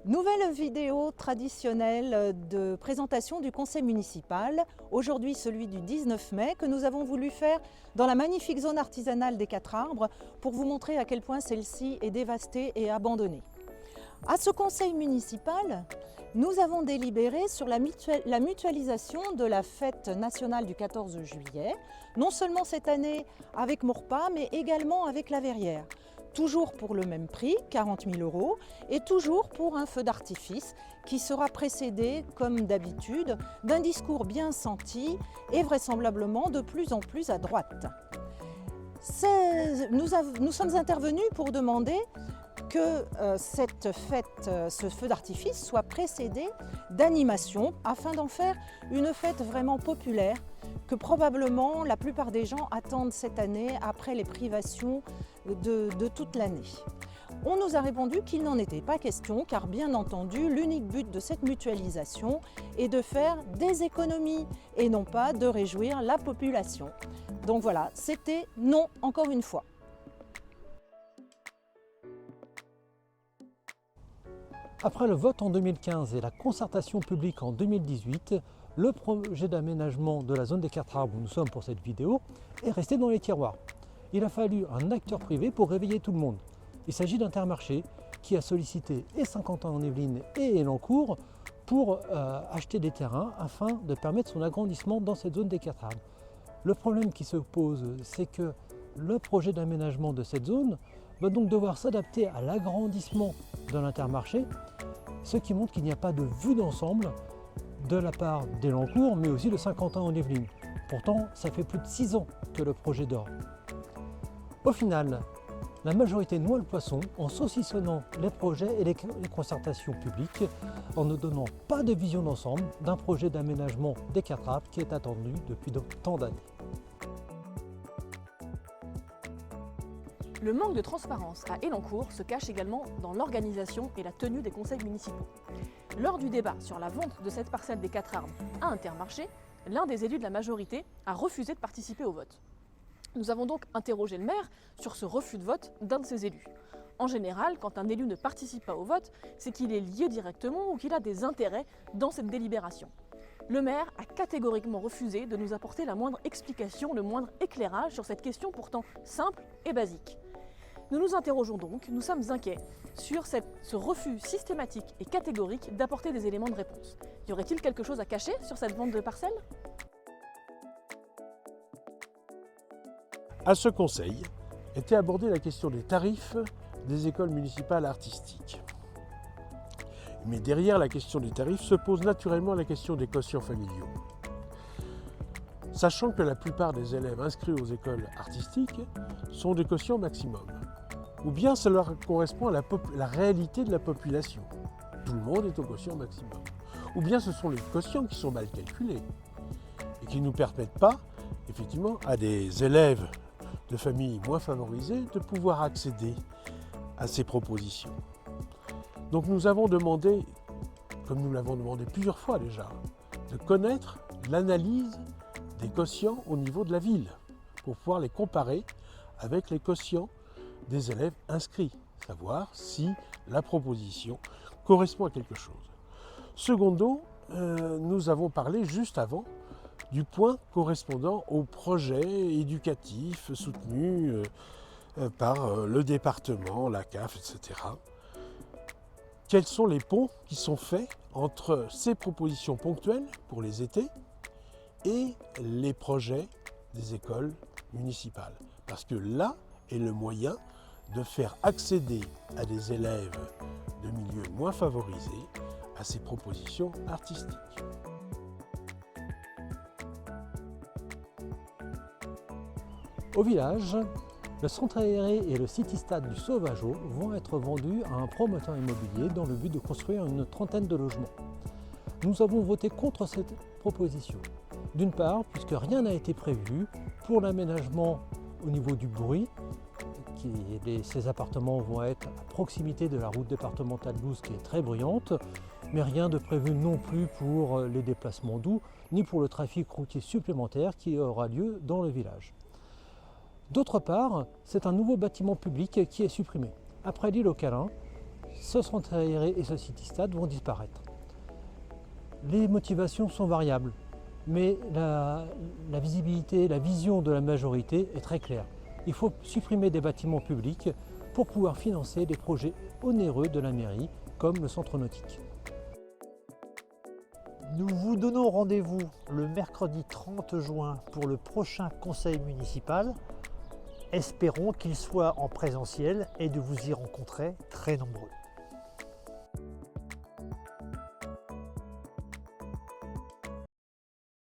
Nouvelle vidéo traditionnelle de présentation du conseil municipal, aujourd'hui celui du 19 mai, que nous avons voulu faire dans la magnifique zone artisanale des 4 arbres pour vous montrer à quel point celle-ci est dévastée et abandonnée. À ce conseil municipal, nous avons délibéré sur la mutualisation de la fête nationale du 14 juillet, non seulement cette année avec Maurepas, mais également avec la Verrière. Toujours pour le même prix, 40 000 €, et toujours pour un feu d'artifice qui sera précédé, comme d'habitude, d'un discours bien senti et vraisemblablement de plus en plus à droite. Nous sommes intervenus pour demander que cette fête, ce feu d'artifice soit précédé d'animations afin d'en faire une fête vraiment populaire que probablement la plupart des gens attendent cette année après les privations de toute l'année. On nous a répondu qu'il n'en était pas question car bien entendu l'unique but de cette mutualisation est de faire des économies et non pas de réjouir la population. Donc voilà, c'était non encore une fois. Après le vote en 2015 et la concertation publique en 2018, le projet d'aménagement de la zone des 4 arbres où nous sommes pour cette vidéo est resté dans les tiroirs. Il a fallu un acteur privé pour réveiller tout le monde. Il s'agit d'Intermarché qui a sollicité et Saint-Quentin-en-Yvelines et Elancourt pour acheter des terrains afin de permettre son agrandissement dans cette zone des 4 arbres. Le problème qui se pose, c'est que le projet d'aménagement de cette zone va donc devoir s'adapter à l'agrandissement de l'Intermarché, ce qui montre qu'il n'y a pas de vue d'ensemble de la part d'Elancourt, mais aussi de Saint-Quentin-en-Yvelines. Pourtant, ça fait plus de 6 ans que le projet dort. Au final, la majorité noie le poisson en saucissonnant les projets et les concertations publiques, en ne donnant pas de vision d'ensemble d'un projet d'aménagement des 4 arbres qui est attendu depuis tant d'années. Le manque de transparence à Elancourt se cache également dans l'organisation et la tenue des conseils municipaux. Lors du débat sur la vente de cette parcelle des 4 arbres à Intermarché, l'un des élus de la majorité a refusé de participer au vote. Nous avons donc interrogé le maire sur ce refus de vote d'un de ses élus. En général, quand un élu ne participe pas au vote, c'est qu'il est lié directement ou qu'il a des intérêts dans cette délibération. Le maire a catégoriquement refusé de nous apporter la moindre explication, le moindre éclairage sur cette question pourtant simple et basique. Nous nous interrogeons donc, nous sommes inquiets sur ce refus systématique et catégorique d'apporter des éléments de réponse. Y aurait-il quelque chose à cacher sur cette vente de parcelles ? À ce conseil était abordée la question des tarifs des écoles municipales artistiques. Mais derrière la question des tarifs se pose naturellement la question des quotients familiaux. Sachant que la plupart des élèves inscrits aux écoles artistiques sont des quotients maximum. Ou bien ça leur correspond à la réalité de la population. Tout le monde est au quotient maximum. Ou bien ce sont les quotients qui sont mal calculés et qui ne permettent pas, effectivement, à des élèves de familles moins favorisées de pouvoir accéder à ces propositions. Donc nous avons demandé, comme nous l'avons demandé plusieurs fois déjà, de connaître l'analyse des quotients au niveau de la ville pour pouvoir les comparer avec les quotients des élèves inscrits, savoir si la proposition correspond à quelque chose. Secondo, nous avons parlé juste avant du point correspondant au projet éducatif soutenu par le département, la CAF, etc. Quels sont les ponts qui sont faits entre ces propositions ponctuelles pour les étés et les projets des écoles municipales? Parce que là est le moyen de faire accéder à des élèves de milieux moins favorisés à ces propositions artistiques. Au village, le centre aéré et le city-stade du Sauvageau vont être vendus à un promoteur immobilier dans le but de construire une trentaine de logements. Nous avons voté contre cette proposition. D'une part, puisque rien n'a été prévu pour l'aménagement au niveau du bruit, ces appartements vont être à proximité de la route départementale 12 qui est très bruyante, mais rien de prévu non plus pour les déplacements doux, ni pour le trafic routier supplémentaire qui aura lieu dans le village. D'autre part, c'est un nouveau bâtiment public qui est supprimé. Après l'île aux Câlins, ce centre aéré et ce city-stade vont disparaître. Les motivations sont variables, mais la visibilité, la vision de la majorité est très claire. Il faut supprimer des bâtiments publics pour pouvoir financer des projets onéreux de la mairie, comme le centre nautique. Nous vous donnons rendez-vous le mercredi 30 juin pour le prochain conseil municipal. Espérons qu'il soit en présentiel et de vous y rencontrer très nombreux.